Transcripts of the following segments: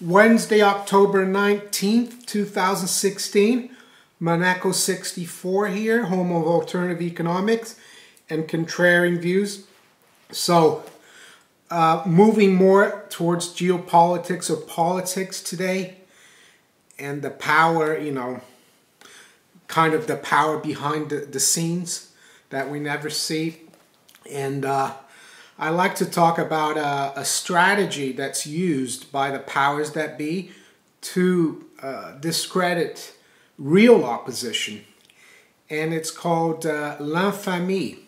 Wednesday, October 19th, 2016. Monaco 64 here, home of alternative economics and contrarian views. So, moving more towards geopolitics or politics today, and the power, kind of the power behind the scenes that we never see. And I like to talk about a strategy that's used by the powers that be to discredit real opposition. And it's called l'infamie,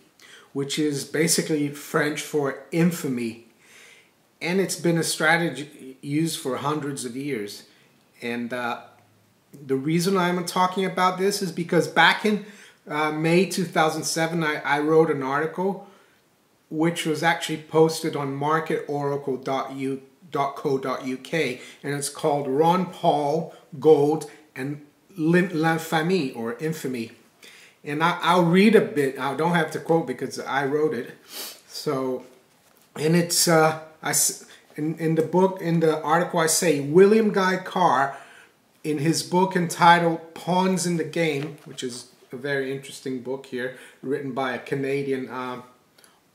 which is basically French for infamy. And it's been a strategy used for hundreds of years. And the reason I'm talking about this is because back in May 2007, I wrote an article which was actually posted on marketoracle.co.uk, and it's called Ron Paul, Gold, and L'infamie, or Infamy. And I'll read a bit. I don't have to quote because I wrote it. So, and it's in the book, in the article, I say William Guy Carr, in his book entitled Pawns in the Game, which is a very interesting book here, written by a Canadian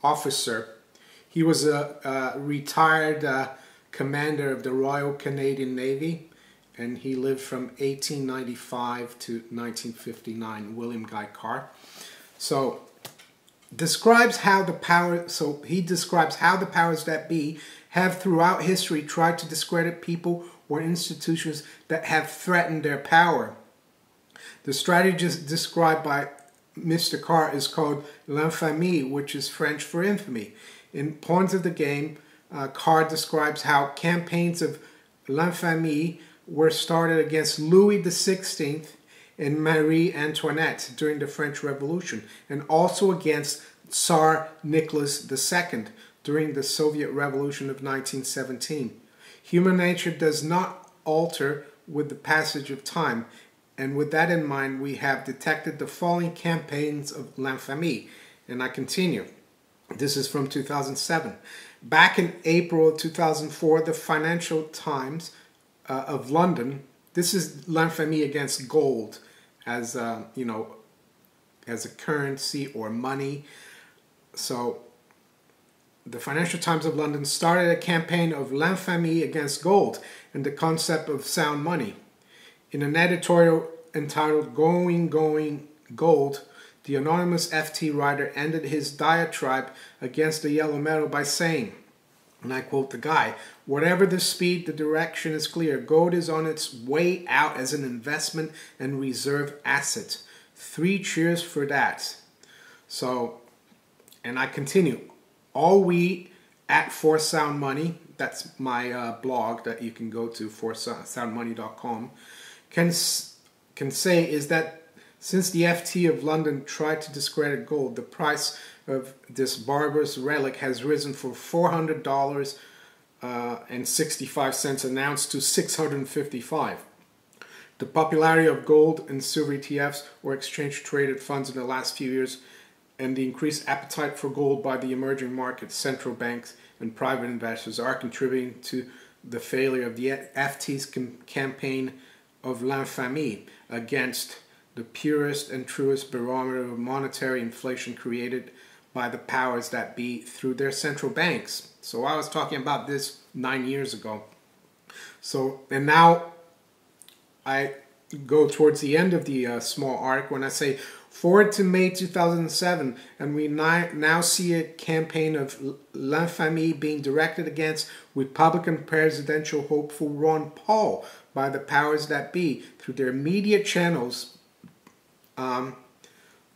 officer. He was a retired commander of the Royal Canadian Navy, and he lived from 1895 to 1959, William Guy Carr. So he describes how the powers that be have throughout history tried to discredit people or institutions that have threatened their power. The strategy described by Mr. Carr is called l'infamie, which is French for infamy. In Pawns of the Game, Carr describes how campaigns of l'infamie were started against Louis XVI and Marie Antoinette during the French Revolution, and also against Tsar Nicholas II during the Soviet Revolution of 1917. Human nature does not alter with the passage of time, and with that in mind, we have detected the following campaigns of l'infamie. And I continue. This is from 2007. Back in April of 2004, the Financial Times of London, this is l'infamie against gold as, as a currency or money. So, the Financial Times of London started a campaign of l'infamie against gold and the concept of sound money. In an editorial entitled Going Gold, the anonymous FT writer ended his diatribe against the yellow metal by saying, and I quote the guy, "Whatever the speed, the direction is clear. Gold is on its way out as an investment and reserve asset. 3 cheers for that." So, and I continue. All we at For Sound Money, that's my blog that you can go to, forsoundmoney.com, can say is that since the FT of London tried to discredit gold, the price of this barbarous relic has risen from $400.65 an ounce to $655. The popularity of gold and silver ETFs or exchange-traded funds in the last few years, and the increased appetite for gold by the emerging markets, central banks, and private investors are contributing to the failure of the FT's campaign of l'infamie against the purest and truest barometer of monetary inflation created by the powers that be through their central banks. So I was talking about this 9 years ago. So, and now I go towards the end of the small article when I say, forward to May 2007, and we now see a campaign of l'infamie being directed against Republican presidential hopeful Ron Paul by the powers that be through their media channels,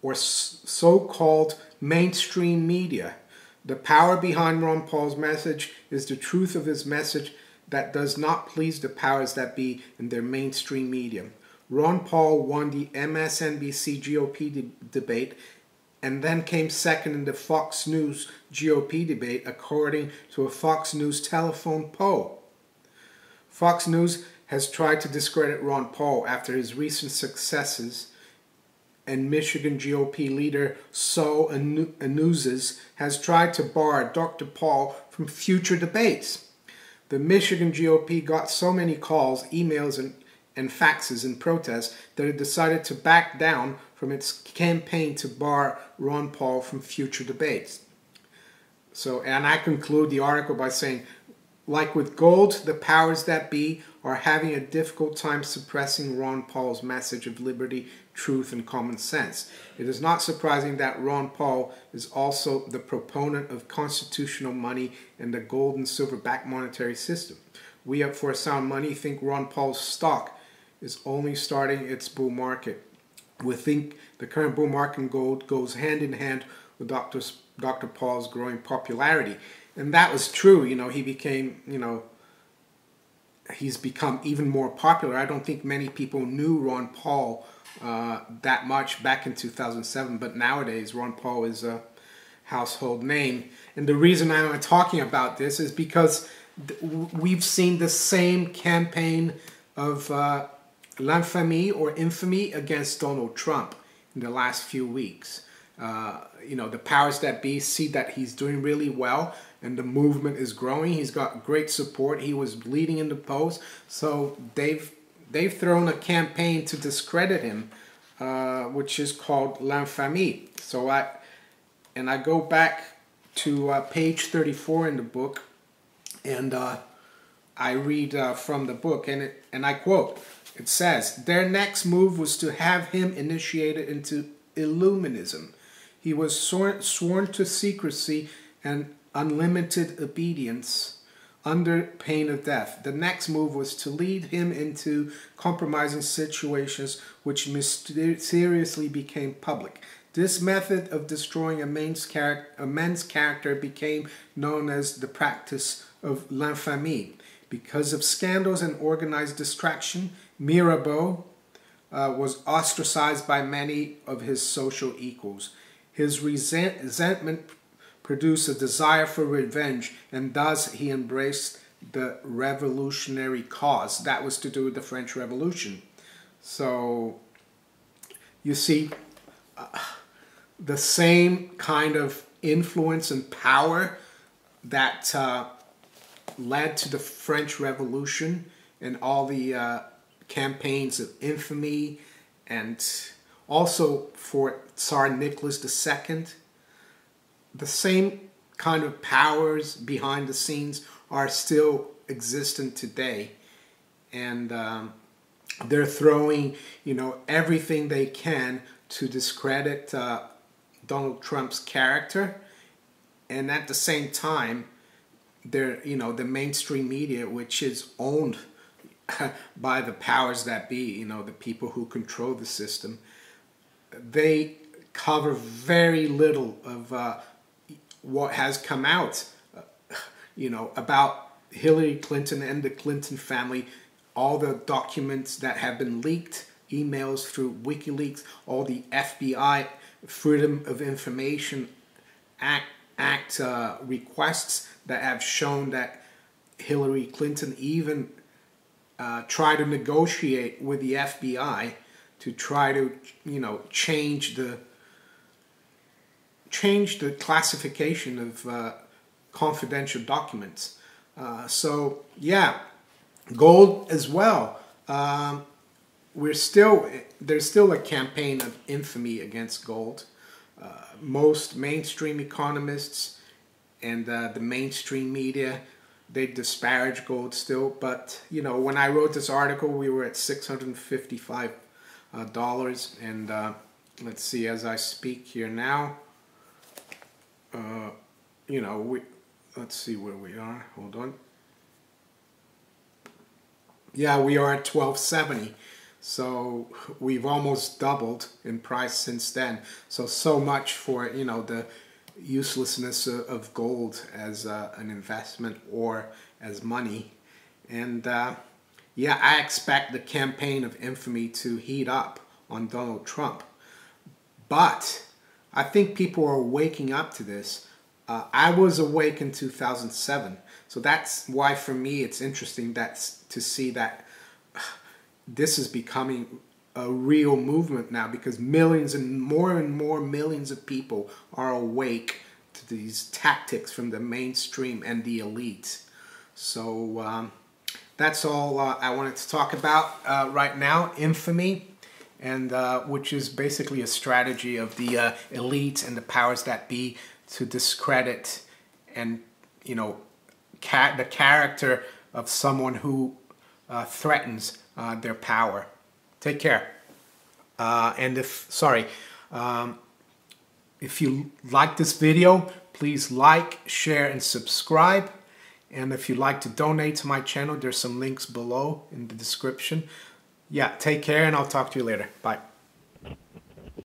or so-called mainstream media. The power behind Ron Paul's message is the truth of his message that does not please the powers that be in their mainstream media. Ron Paul won the MSNBC GOP debate and then came second in the Fox News GOP debate, according to a Fox News telephone poll. Fox News has tried to discredit Ron Paul after his recent successes, and Michigan GOP leader Saul Anuzes has tried to bar Dr. Paul from future debates. The Michigan GOP got so many calls, emails, and faxes in protest that it decided to back down from its campaign to bar Ron Paul from future debates. So, and I conclude the article by saying, like with gold, the powers that be are having a difficult time suppressing Ron Paul's message of liberty, truth, and common sense. It is not surprising that Ron Paul is also the proponent of constitutional money and the gold and silver-backed monetary system. We at For Sound Money think Ron Paul's stock is only starting its bull market. We think the current bull market in gold goes hand in hand with Dr. Paul's growing popularity. And that was true. You know, he became, you know, he's become even more popular. I don't think many people knew Ron Paul that much back in 2007, but nowadays Ron Paul is a household name. And the reason I'm talking about this is because we've seen the same campaign of l'infamie or infamy against Donald Trump in the last few weeks. You know, the powers that be see that he's doing really well and the movement is growing. He's got great support. He was leading in the polls. So they've thrown a campaign to discredit him, which is called l'infamie. So I go back to page 34 in the book, and I read from the book, and I quote, it says, their next move was to have him initiated into Illuminism. He was sworn to secrecy and unlimited obedience under pain of death. The next move was to lead him into compromising situations which mysteriously became public. This method of destroying a man's character became known as the practice of l'infamie. Because of scandals and organized distraction, Mirabeau was ostracized by many of his social equals. His resentment produced a desire for revenge, and thus he embraced the revolutionary cause. That was to do with the French Revolution. So, you see, the same kind of influence and power that led to the French Revolution and all the campaigns of infamy, and also for Tsar Nicholas II. The same kind of powers behind the scenes are still existent today, and they're throwing, you know, everything they can to discredit Donald Trump's character, and at the same time, they're, you know, the mainstream media, which is owned by the powers that be, you know, the people who control the system, they cover very little of what has come out, you know, about Hillary Clinton and the Clinton family, all the documents that have been leaked, emails through WikiLeaks, all the FBI Freedom of Information Act requests that have shown that Hillary Clinton even tried to negotiate with the FBI to try to, you know, change the classification of confidential documents. So yeah, gold as well. There's still a campaign of infamy against gold. Most mainstream economists and the mainstream media, they disparage gold still. But you know, when I wrote this article, we were at $655, and let's see, as I speak here now, you know, let's see where we are. Hold on. Yeah, we are at $1270. So we've almost doubled in price since then. So much for, you know, the uselessness of gold as an investment or as money. And yeah, I expect the campaign of infamy to heat up on Donald Trump. But I think people are waking up to this. I was awake in 2007. So that's why for me it's interesting to see that this is becoming a real movement now, because millions and more millions of people are awake to these tactics from the mainstream and the elite. So that's all I wanted to talk about right now. Infamy, and which is basically a strategy of the elite and the powers that be to discredit and, you know, the character of someone who threatens their power. Take care. And if you like this video, please like, share, and subscribe. And if you'd like to donate to my channel, there's some links below in the description. Yeah, take care, and I'll talk to you later. Bye.